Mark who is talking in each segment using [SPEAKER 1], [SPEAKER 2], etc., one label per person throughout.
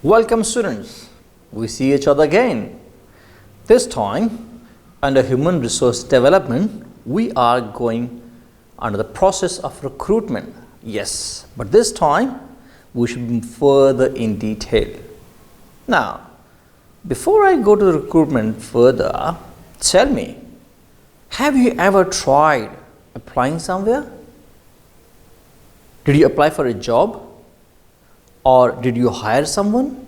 [SPEAKER 1] Welcome students, we see each other again. This time under human resource development we are going under the process of recruitment. Yes, but this time we should be further in detail. Now before I go to recruitment further, tell me, have you ever tried applying somewhere? Did you apply for a job? Or did you hire someone?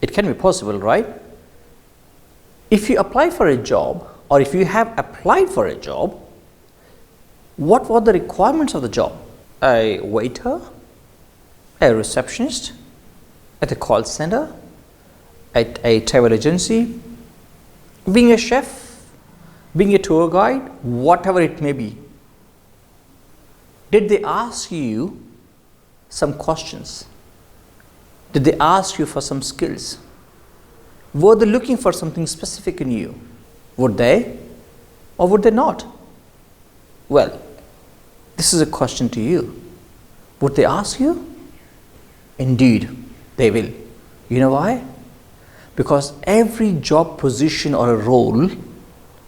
[SPEAKER 1] It can be possible, right? If you apply for a job or if you have applied for a job, what were the requirements of the job? A waiter, a receptionist, at a call center, at a travel agency, being a chef, being a tour guide, whatever it may be. Did they ask you some questions? Did they ask you for some skills? Were they looking for something specific in you? Would they or would they not? Well, this is a question to you. Would they ask you? Indeed, they will. You know why? Because every job position or a role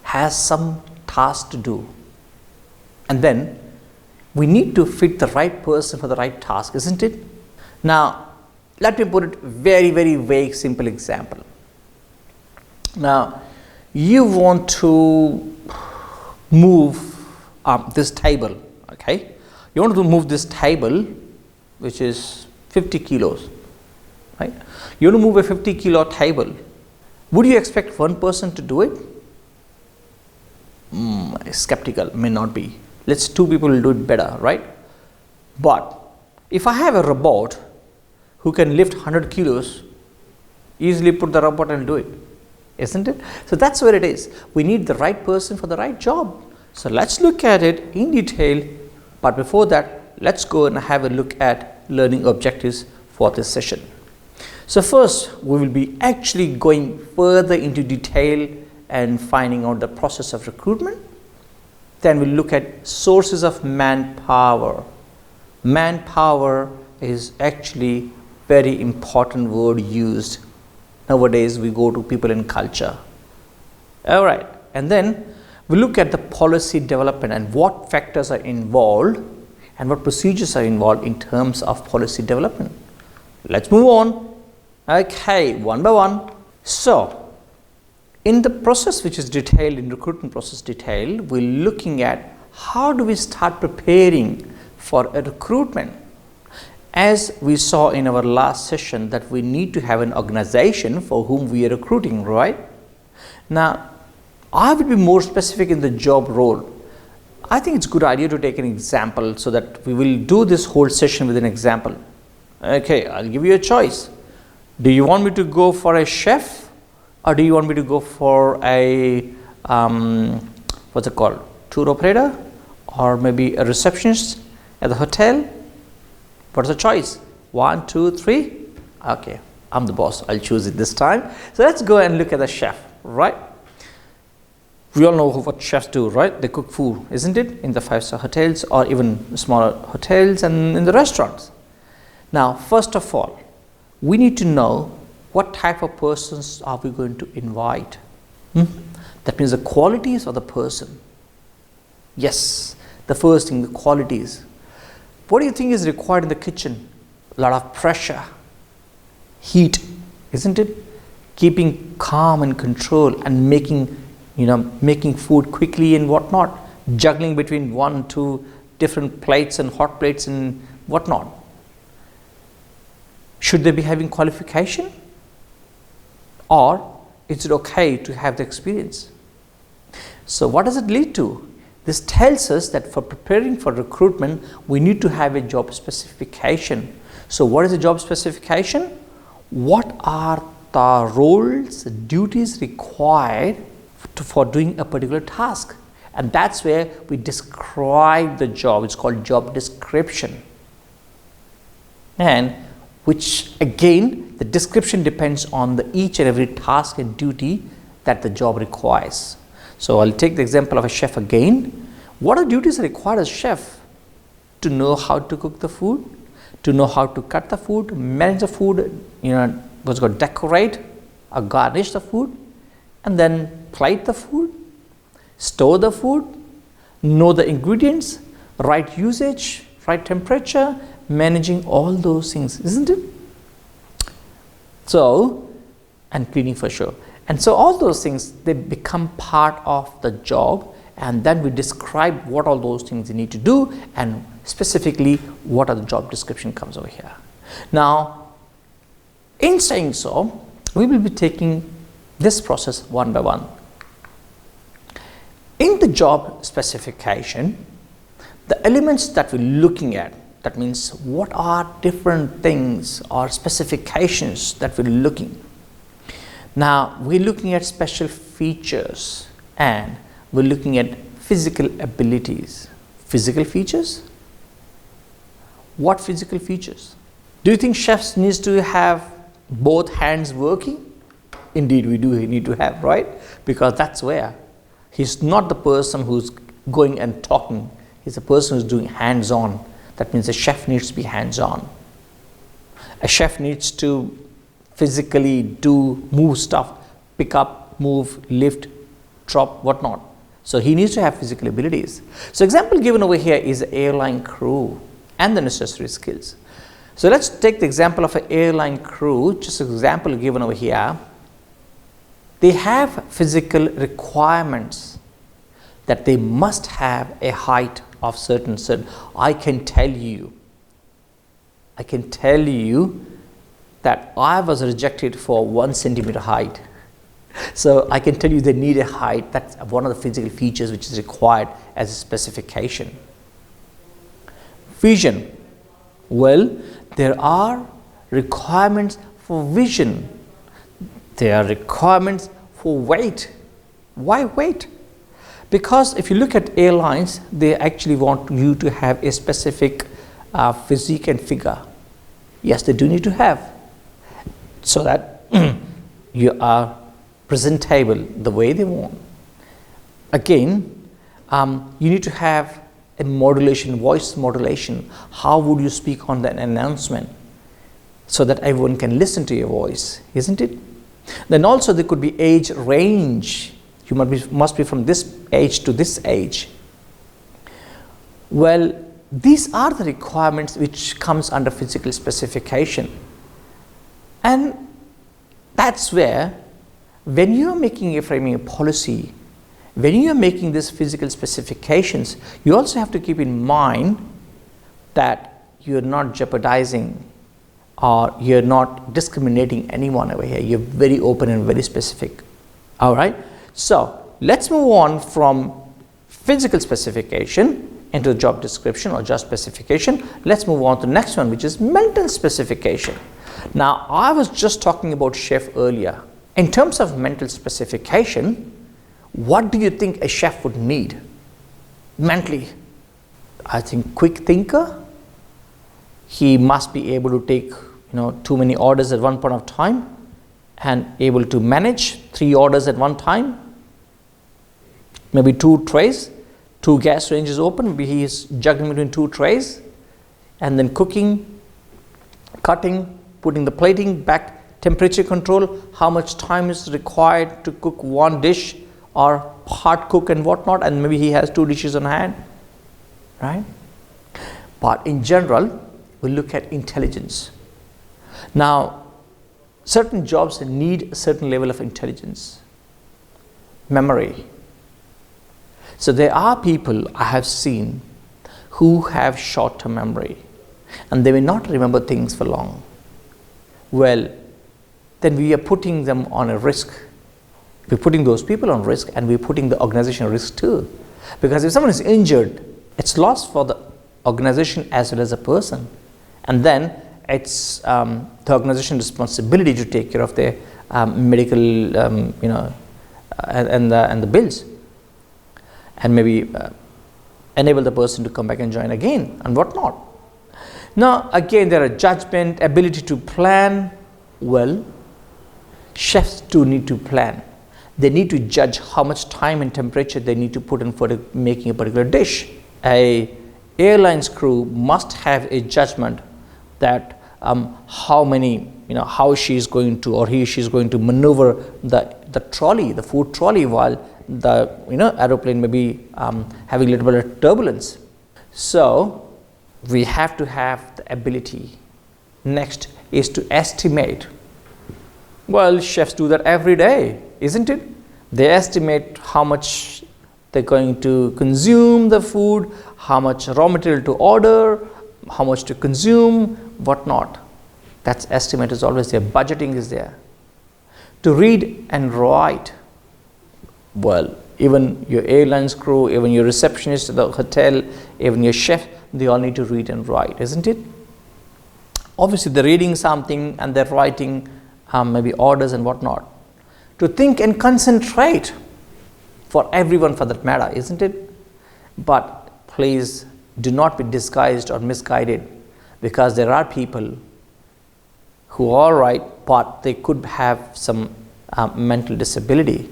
[SPEAKER 1] has some task to do. And then we need to fit the right person for the right task, isn't it? Now, let me put it very vague, simple example. Now, you want to move this table, okay? You want to move this table, which is 50 kilos, right? You want to move a 50 kilo table. Would you expect one person to do it? Skeptical, may not be. Let's two people will do it better, right? But if I have a robot who can lift 100 kilos, easily put the robot and do it, isn't it? So that's where it is. We need the right person for the right job. So let's look at it in detail. But before that, let's go and have a look at learning objectives for this session. So first, we will be actually going further into detail and finding out the process of recruitment. Then we'll look at sources of manpower. Manpower is actually very important word used. Nowadays we go to people and culture. All right, and then we look at the policy development and what factors are involved and what procedures are involved in terms of policy development. Let's move on. Okay, one by one. So in the process which is detailed in recruitment process detail, we're looking at how do we start preparing for a recruitment. As we saw in our last session that we need to have an organization for whom we are recruiting, right? Now, I will be more specific in the job role. I think it's a good idea to take an example so that we will do this whole session with an example. Okay, I'll give you a choice. Do you want me to go for a chef or do you want me to go for a, what's it called, tour operator or maybe a receptionist at the hotel? What's the choice? 1, 2, 3. Okay, I'm the boss. I'll choose it this time. So let's go and look at the chef, right? We all know what chefs do, right? They cook food, isn't it? In the 5-star hotels or even smaller hotels and in the restaurants. Now, first of all, we need to know what type of persons are we going to invite. That means the qualities of the person. Yes, the first thing, the qualities. What do you think is required in the kitchen? A lot of pressure, heat, isn't it? Keeping calm and control and making food quickly and whatnot, juggling between 1, 2 different plates and hot plates and whatnot. Should they be having qualification? Or is it okay to have the experience? So what does it lead to? This tells us that for preparing for recruitment, we need to have a job specification. So what is a job specification? What are the roles, duties required for doing a particular task? And that's where we describe the job. It's called job description. And which again, the description depends on each and every task and duty that the job requires. So I'll take the example of a chef again. What are duties required as chef? To know how to cook the food, to know how to cut the food, manage the food, what's called decorate or garnish the food, and then plate the food, store the food, know the ingredients, right usage, right temperature, managing all those things, isn't it? So, and cleaning for sure. And so all those things, they become part of the job, and then we describe what all those things you need to do, and specifically what are the job description comes over here. Now, in saying so, we will be taking this process one by one. In the job specification, the elements that we're looking at, that means what are different things or specifications that we're looking. Now, we're looking at special features and we're looking at physical abilities. Physical features? What physical features? Do you think chefs needs to have both hands working? Indeed, we do need to have, right? Because that's where he's not the person who's going and talking. He's the person who's doing hands-on. That means a chef needs to be hands-on. A chef needs to physically move stuff, pick up, move, lift, drop, whatnot. So he needs to have physical abilities. So example given over here is the airline crew and the necessary skills. So let's take the example of an airline crew, just an example given over here. They have physical requirements that they must have a height of certain. I can tell you that I was rejected for 1 centimeter height. So I can tell you they need a height. That's one of the physical features which is required as a specification. Vision. Well, there are requirements for vision. There are requirements for weight. Why weight? Because if you look at airlines, they actually want you to have a specific physique and figure. Yes, they do need to have, so that you are presentable the way they want. Again, you need to have a modulation, voice modulation. How would you speak on that announcement so that everyone can listen to your voice, isn't it? Then also there could be age range. You must be from this age to this age. Well, these are the requirements which comes under physical specification. And that's where, when you are making a framing a policy, when you are making these physical specifications, you also have to keep in mind that you are not jeopardizing or you're not discriminating anyone over here. You're very open and very specific. All right. So let's move on from physical specification into the job description or job specification. Let's move on to the next one, which is mental specification. Now, I was just talking about chef earlier. In terms of mental specification, what do you think a chef would need mentally? I think quick thinker. He must be able to take too many orders at one point of time and able to manage 3 orders at one time. Maybe 2 trays, 2 gas ranges open, maybe he is juggling between 2 trays, and then cooking, cutting, putting the plating back, temperature control, how much time is required to cook one dish or hard cook and whatnot, and maybe he has 2 dishes on hand, right? But in general, we look at intelligence. Now, certain jobs need a certain level of intelligence, memory. So there are people I have seen who have short-term memory and they may not remember things for long. Well, then we are putting them on a risk. We're putting those people on risk, and we're putting the organization at risk too. Because if someone is injured, it's loss for the organization as well as a person. And then it's the organization responsibility to take care of their medical, and the bills, and maybe enable the person to come back and join again and whatnot. Now, again, there are judgment, ability to plan. Well, chefs too need to plan. They need to judge how much time and temperature they need to put in for making a particular dish. A airline's crew must have a judgment that how many, how she is going to, or she is going to maneuver the trolley, the food trolley, while the aeroplane may be having a little bit of turbulence. So we have to have the ability. Next is to estimate. Well, chefs do that every day, isn't it? They estimate how much they're going to consume the food, how much raw material to order, how much to consume, what not. That's estimate is always there. Budgeting is there. To read and write. Well, even your airlines crew, even your receptionist at the hotel, even your chef, they all need to read and write, isn't it? Obviously, they're reading something and they're writing maybe orders and whatnot. To think and concentrate for everyone for that matter, isn't it? But please do not be disguised or misguided, because there are people who are right, but they could have some mental disability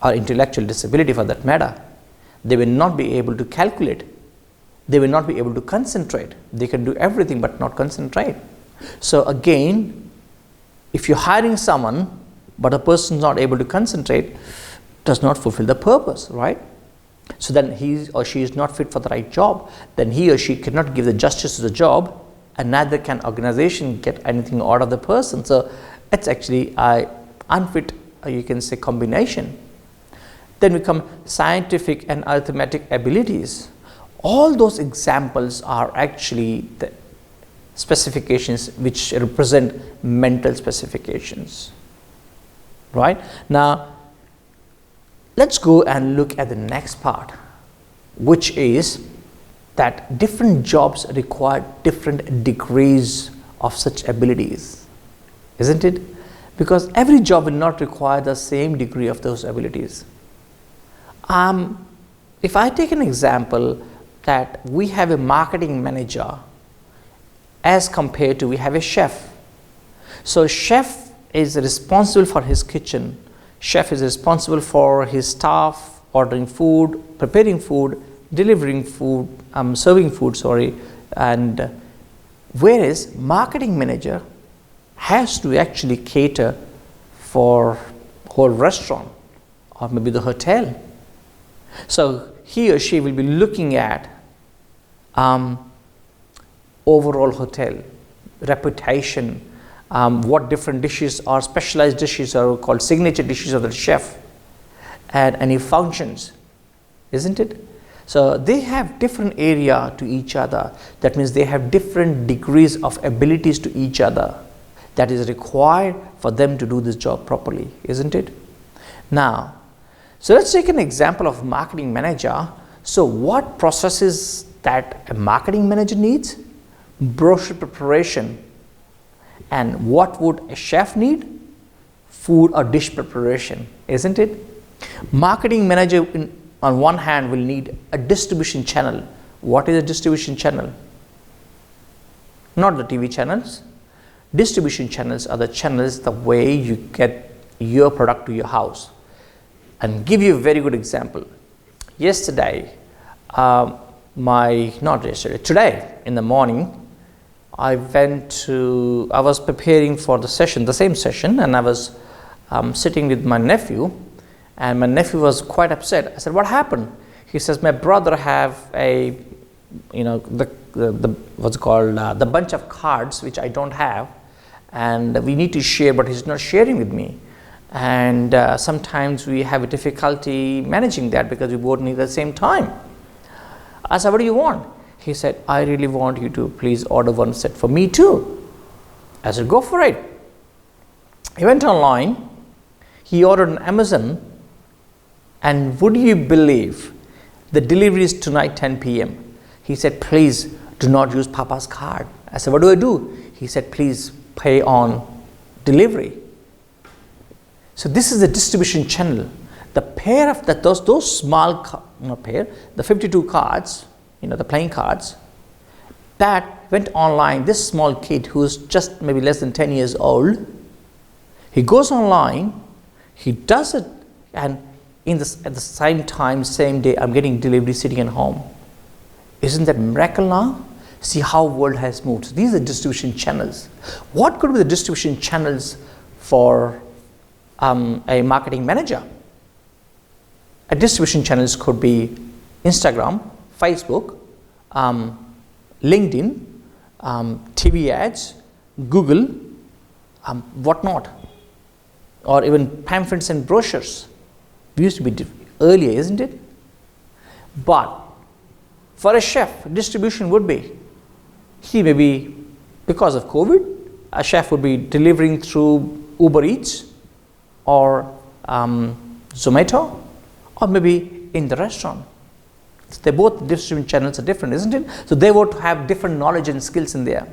[SPEAKER 1] or intellectual disability for that matter. They will not be able to calculate. They will not be able to concentrate. They can do everything but not concentrate. So again, if you're hiring someone but a person is not able to concentrate, does not fulfill the purpose, right? So then he or she is not fit for the right job. Then he or she cannot give the justice to the job, and neither can organization get anything out of the person. So it's actually a unfit, you can say, combination. Then we come scientific and arithmetic abilities. All those examples are actually the specifications which represent mental specifications, right? Now let's go and look at the next part, which is that different jobs require different degrees of such abilities, isn't it? Because every job will not require the same degree of those abilities. If I take an example that we have a marketing manager as compared to we have a chef. So chef is responsible for his kitchen. Chef is responsible for his staff, ordering food, preparing food, delivering food, serving food, and whereas marketing manager has to actually cater for whole restaurant or maybe the hotel. So he or she will be looking at overall hotel reputation, what different dishes or specialized dishes are called signature dishes of the chef, and any functions, isn't it? So they have different area to each other. That means they have different degrees of abilities to each other that is required for them to do this job properly, isn't it? Now, so let's take an example of marketing manager. So what processes that a marketing manager needs? Brochure preparation. And what would a chef need? Food or dish preparation, isn't it? Marketing manager on one hand will need a distribution channel. What is a distribution channel? Not the TV channels. Distribution channels are the channels the way you get your product to your house. And give you a very good example. Yesterday, today in the morning, I was preparing for the session, the same session, and I was sitting with my nephew, and my nephew was quite upset. I said, what happened? He says, my brother have a, the bunch of cards which I don't have, and we need to share, but he's not sharing with me. And sometimes we have a difficulty managing that because we both need at the same time. I said, what do you want? He said, I really want you to please order one set for me too. I said, go for it. He went online, he ordered on Amazon, and would you believe the delivery is tonight 10 p.m. He said, please do not use Papa's card. I said, what do I do? He said, please pay on delivery. So this is the distribution channel. The pair of those small, the 52 cards, the playing cards, that went online. This small kid who's just maybe less than 10 years old, he goes online, he does it, and at the same time, same day, I'm getting delivery sitting at home. Isn't that miracle now? See how world has moved. So these are distribution channels. What could be the distribution channels for a marketing manager? A distribution channels could be Instagram, Facebook, LinkedIn, TV ads, Google, whatnot, or even pamphlets and brochures. We used to be earlier, isn't it? But for a chef, distribution would be, he may be, because of COVID, a chef would be delivering through Uber Eats or Zomato, or maybe in the restaurant. They both distribution channels are different, isn't it? So they would have different knowledge and skills in there.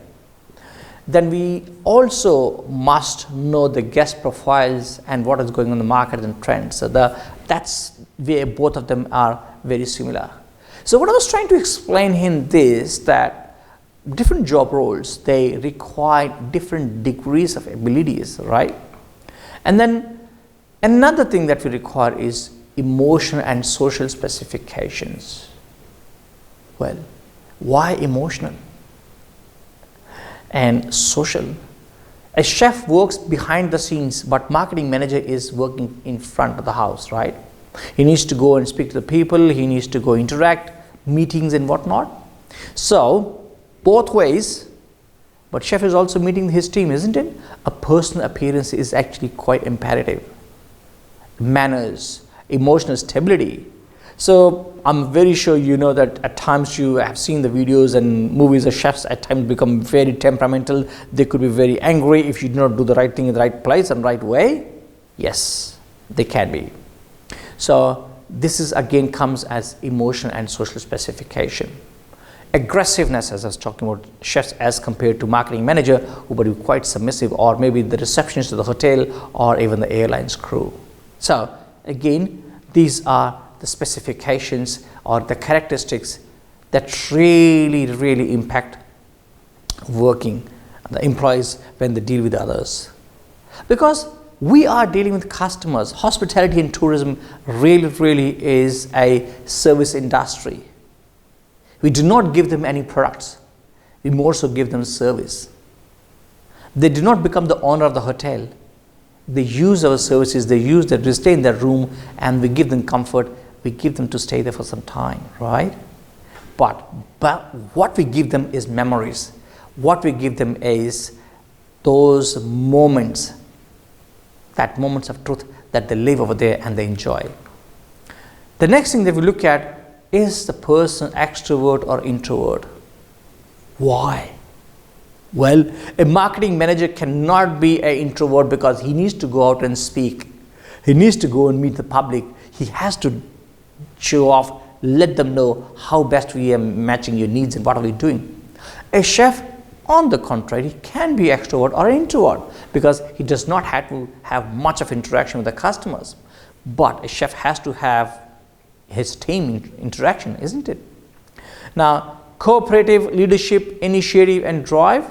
[SPEAKER 1] Then we also must know the guest profiles and what is going on in the market and trends. So that's where both of them are very similar. So what I was trying to explain in this, that different job roles, they require different degrees of abilities, right? And then another thing that we require is emotional and social specifications. Well, why emotional and social? A chef works behind the scenes, but marketing manager is working in front of the house, right? He needs to go and speak to the people, he needs to go interact, meetings and whatnot. So both ways, but chef is also meeting his team, isn't it? A personal appearance is actually quite imperative. Manners, emotional stability. So I'm very sure you know that at times you have seen the videos and movies of chefs at times become very temperamental. They could be very angry if you do not do the right thing in the right place and right way. Yes, they can be. So this is again comes as emotional and social specification. Aggressiveness, as I was talking about chefs as compared to marketing manager, who would be quite submissive, or maybe the receptionist of the hotel or even the airline's crew. So again, these are the specifications or the characteristics that really impact working the employees when they deal with others. Because we are dealing with customers. Hospitality and tourism really is a service industry. We do not give them any products. We more so give them service. They do not become the owner of the hotel. They use our services, they stay in their room, and we give them comfort, we give them to stay there for some time, right? But what we give them is memories. What we give them is those moments, that moments of truth that they live over there and they enjoy. The next thing that we look at is the person extrovert or introvert. Why? Well, a marketing manager cannot be an introvert because he needs to go out and speak. He needs to go and meet the public. He has to show off, let them know how best we are matching your needs and what are we doing. A chef, on the contrary, can be extrovert or introvert because he does not have to have much of interaction with the customers. But a chef has to have his team interaction, isn't it? Now, cooperative leadership, initiative and drive.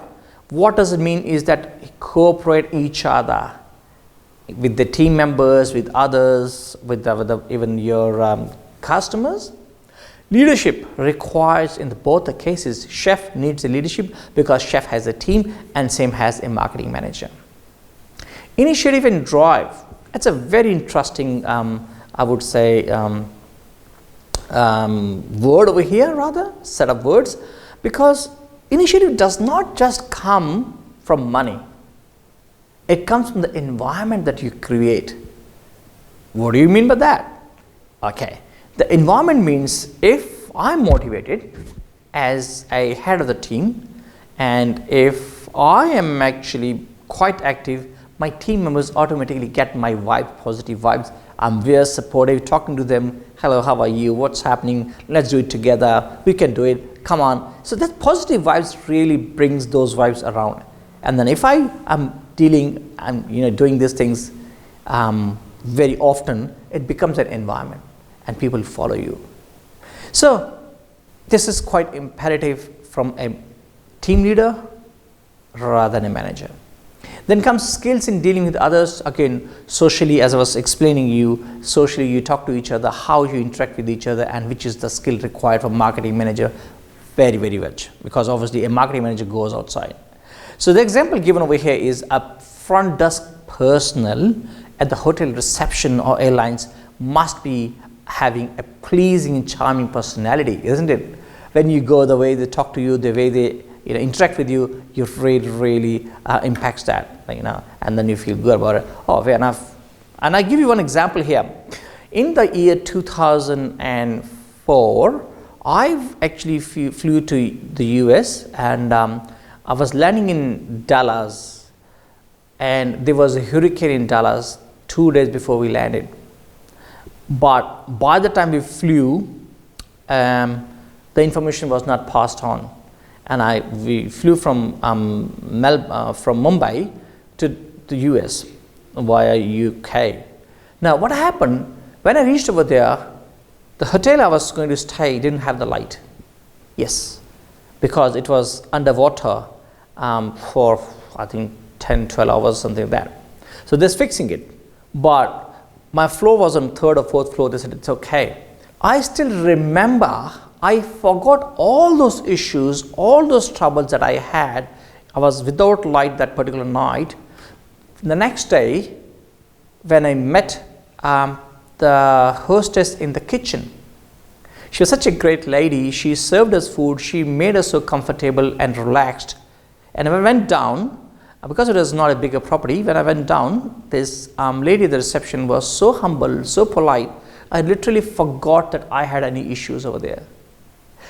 [SPEAKER 1] What does it mean is that cooperate each other with the team members, with others, with even your customers. Leadership requires in both the cases, chef needs a leadership because chef has a team and same has a marketing manager. Initiative and drive. It's a very interesting, I would say, word over here, rather, set of words, because initiative does not just come from money. It comes from the environment that you create. What do you mean by that? Okay, the environment means if I'm motivated as a head of the team, and if I am actually quite active, my team members automatically get my vibe, positive vibes. I'm very supportive, talking to them. Hello, how are you? What's happening? Let's do it together. We can do it. Come on. So that positive vibes really brings those vibes around. And then if I am doing these things very often, it becomes an environment and people follow you. So this is quite imperative from a team leader rather than a manager. Then comes skills in dealing with others. Again, socially, as I was explaining you, socially you talk to each other, how you interact with each other, and which is the skill required for marketing manager very, very much, because obviously a marketing manager goes outside. So the example given over here is a front desk personnel at the hotel reception or airlines must be having a pleasing, charming personality, isn't it? When you go, the way they talk to you, the way they interact with you, you really impacts that, and then you feel good about it. Oh, fair enough. And I give you one example here. In the year 2004, I actually flew to the US, and I was landing in Dallas, and there was a hurricane in Dallas 2 days before we landed. But by the time we flew, the information was not passed on, and we flew from Mumbai to the US via UK. Now, what happened when I reached over there? The hotel I was going to stay didn't have the light. Yes, because it was underwater for I think 10-12 hours, something like that. So they're fixing it, but my floor was on 3rd or 4th floor. They said it's okay. I still remember, I forgot all those issues, all those troubles that I had. I was without light that particular night. The next day, when I met the hostess in the kitchen, she was such a great lady. She served us food. She made us so comfortable and relaxed. And when I went down, because it was not a bigger property, when I went down, this lady at the reception was so humble, so polite, I literally forgot that I had any issues over there.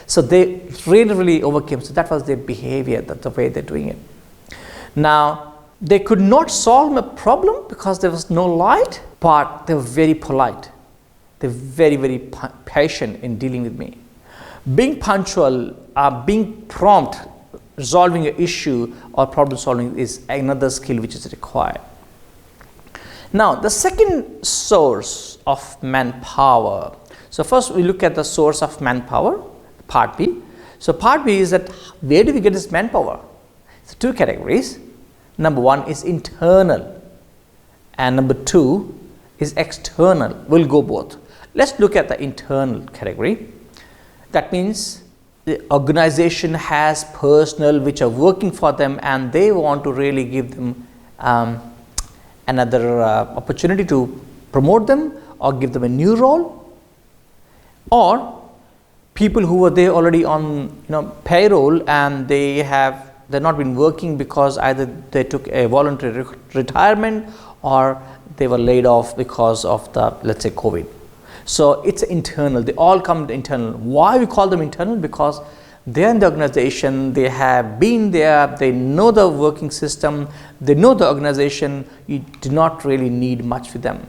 [SPEAKER 1] So they really overcame. So that was their behavior, that's the way they're doing it. Now, they could not solve my problem because there was no light, but they were very polite. They're very patient in dealing with me. Being punctual, being prompt, resolving an issue or problem solving is another skill which is required. Now, the second source of manpower. So first we look at the source of manpower, part B. So part B is that where do we get this manpower? So two categories. Number one is internal, and number two is external. We'll go both. Let's look at the internal category. That means the organization has personnel which are working for them, and they want to really give them another opportunity to promote them or give them a new role, or people who were there already on payroll, and they're not been working because either they took a voluntary retirement or they were laid off because of the, let's say, COVID. So it's internal. They all come internal. Why we call them internal? Because they're in the organization, they have been there, they know the working system, they know the organization. You do not really need much with them.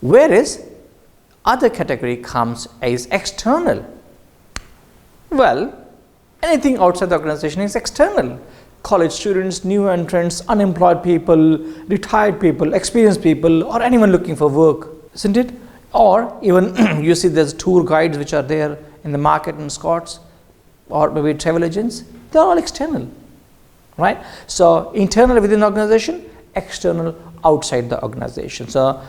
[SPEAKER 1] Whereas other category comes as external. Well, anything outside the organization is external. College students, new entrants, unemployed people, retired people, experienced people, or anyone looking for work, isn't it? Or even you see there's tour guides which are there in the market and Scots, or maybe travel agents. They're all external, right? So internal within the organization, external outside the organization. So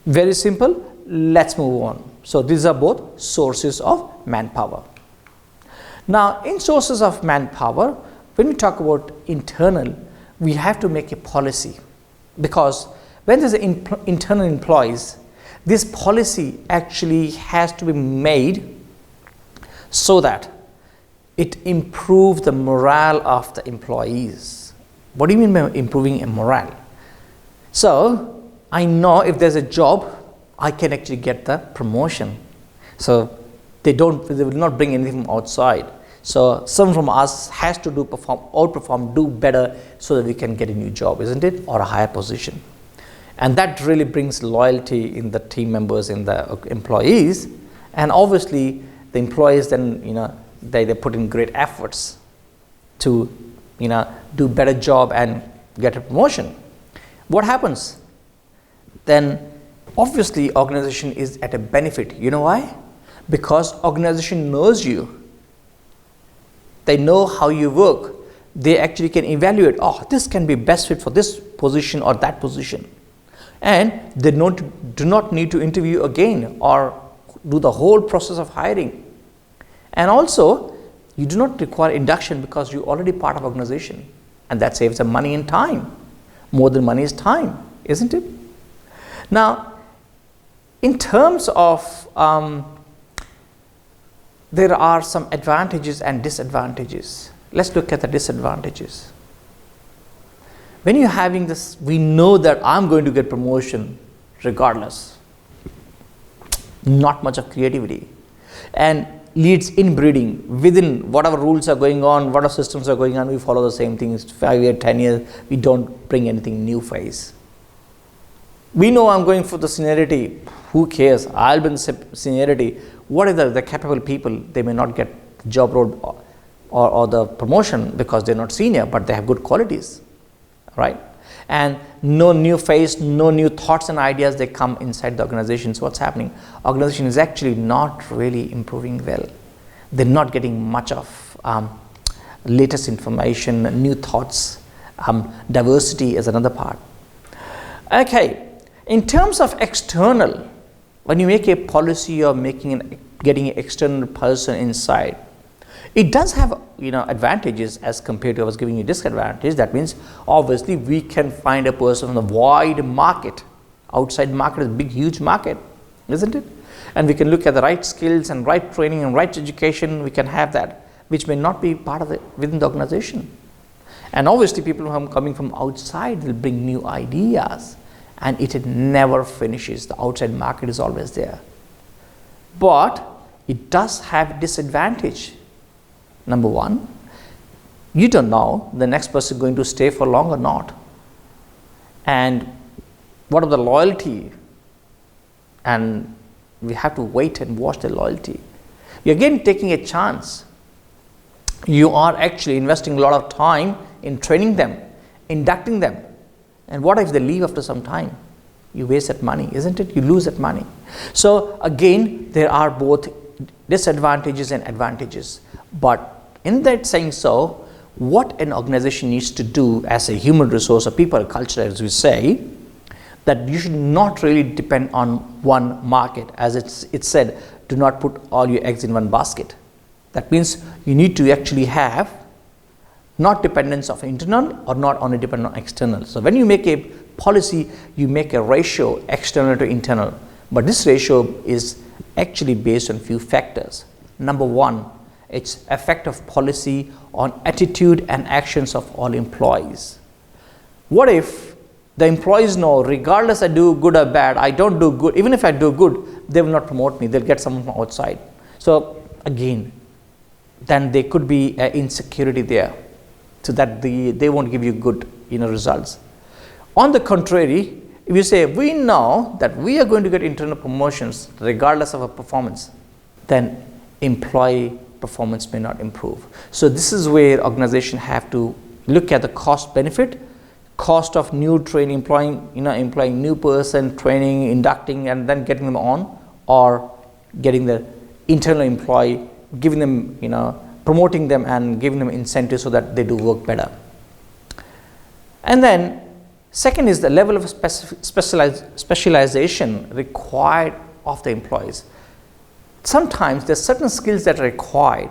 [SPEAKER 1] very simple. Let's move on. So these are both sources of manpower. Now, in sources of manpower, when we talk about internal, we have to make a policy, because when there's internal employees, this policy actually has to be made so that it improves the morale of the employees. What do you mean by improving a morale? So I know if there's a job, I can actually get the promotion. So they will not bring anything from outside. So someone from us has to outperform, do better, so that we can get a new job, isn't it? Or a higher position. And that really brings loyalty in the team members, in the employees. And obviously the employees then, they put in great efforts to, do better job and get a promotion. What happens? Then obviously organization is at a benefit. You know why? Because organization knows you. They know how you work. They actually can evaluate, oh, this can be best fit for this position or that position. And they do not need to interview again or do the whole process of hiring. And also, You do not require induction because you're already part of organization, and that saves them money and time. More than money is time, isn't it? Now, in terms of there are some advantages and disadvantages. Let's look at the disadvantages. When you're having this, we know that I'm going to get promotion regardless. Not much of creativity, and leads inbreeding within whatever rules are going on, whatever systems are going on. We follow the same things 5 years, 10 years. We don't bring anything new phase. We know I'm going for the seniority. Who cares? I'll bring seniority. What are the capable people? They may not get the job role or the promotion because they're not senior, but they have good qualities, right? And no new face, no new thoughts and ideas, they come inside the organization. So what's happening? Organization is actually not really improving well. They're not getting much of latest information, new thoughts. Diversity is another part. Okay, in terms of external, when you make a policy, you're getting an external person inside. It does have advantages as compared to I was giving you disadvantage. That means obviously we can find a person on the wide market. Outside market is a big, huge market, isn't it? And we can look at the right skills and right training and right education. We can have that, which may not be part of within the organization. And obviously people who are coming from outside will bring new ideas, and it never finishes. The outside market is always there. But it does have disadvantage. Number one, you don't know the next person is going to stay for long or not. And what are the loyalty? And we have to wait and watch the loyalty. You're again taking a chance. You are actually investing a lot of time in training them, inducting them. And what if they leave after some time? You waste that money, isn't it? You lose that money. So again, there are both disadvantages and advantages. But in that saying so, what an organization needs to do as a human resource or people culture, as we say, that you should not really depend on one market. As it's said, do not put all your eggs in one basket. That means you need to actually have not dependence of internal or not only depend on external. So when you make a policy, you make a ratio external to internal. But this ratio is actually based on few factors. Number one, its effect of policy on attitude and actions of all employees. What if the employees know, regardless I do good or bad, I don't do good, even if I do good, they will not promote me, they'll get someone from outside. So again, then there could be insecurity there, so that they won't give you good results. On the contrary, if you say, we know that we are going to get internal promotions regardless of our performance, then employee performance may not improve. So this is where organization have to look at the cost benefit, cost of new training, employing new person, training, inducting, and then getting them on, or getting the internal employee, giving them, promoting them and giving them incentives so that they do work better. And then second is the level of specialization required of the employees. Sometimes there's certain skills that are required,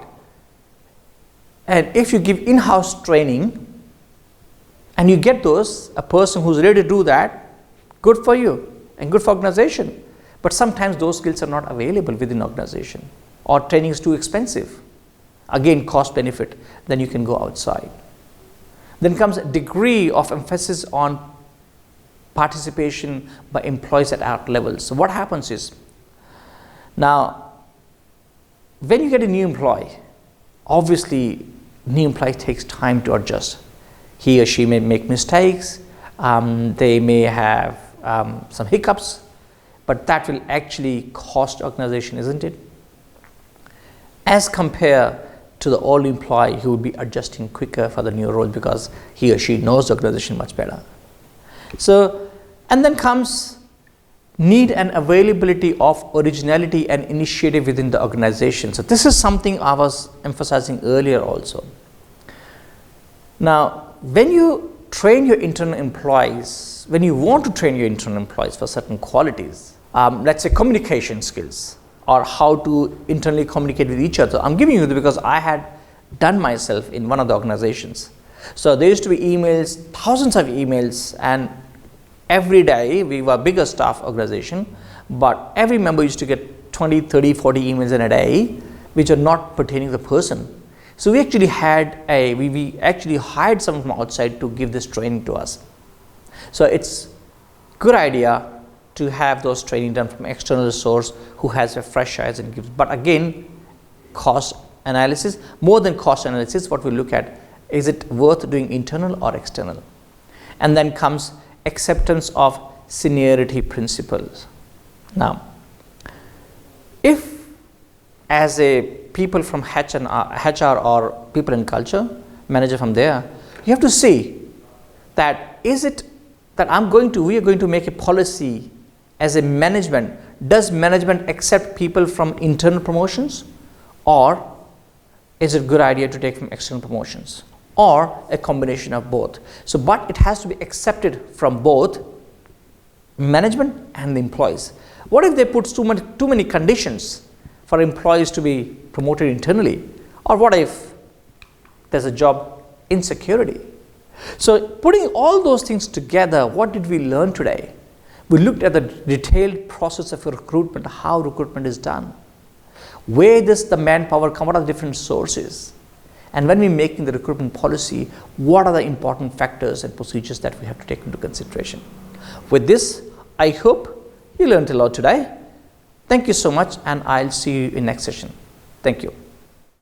[SPEAKER 1] and if you give in-house training and you get a person who's ready to do that, good for you and good for organization. But sometimes those skills are not available within the organization, or training is too expensive. Again, cost benefit, then you can go outside. Then comes a degree of emphasis on participation by employees at our levels. So what happens is, now when you get a new employee, obviously new employee takes time to adjust. He or she may make mistakes, they may have some hiccups, but that will actually cost organization, isn't it? As compared to the old employee who would be adjusting quicker for the new role because he or she knows the organization much better. So, and then comes need and availability of originality and initiative within the organization. So this is something I was emphasizing earlier also. Now, when you train your internal employees, when you want to train your internal employees for certain qualities, let's say communication skills, or how to internally communicate with each other. I'm giving you this because I had done myself in one of the organizations. So there used to be emails, thousands of emails, and every day we were a bigger staff organization, but every member used to get 20, 30, 40 emails in a day, which are not pertaining to the person. So we actually we actually hired someone from outside to give this training to us. So it's good idea to have those training done from external source who has a fresh eyes and gives. But again, cost analysis, more than cost analysis, what we look at, is it worth doing internal or external? And then comes acceptance of seniority principles. Now, if as a people from HR or people in culture, manager from there, you have to see that is it that we are going to make a policy as a management. Does management accept people from internal promotions, or is it a good idea to take from external promotions, or a combination of both? So, but it has to be accepted from both management and the employees. What if they put too many conditions for employees to be promoted internally? Or what if there's a job insecurity? So putting all those things together, what did we learn today? We looked at the detailed process of recruitment, how recruitment is done. Where does the manpower come? What are the different sources? And when we're making the recruitment policy, what are the important factors and procedures that we have to take into consideration? With this, I hope you learned a lot today. Thank you so much, and I'll see you in next session. Thank you.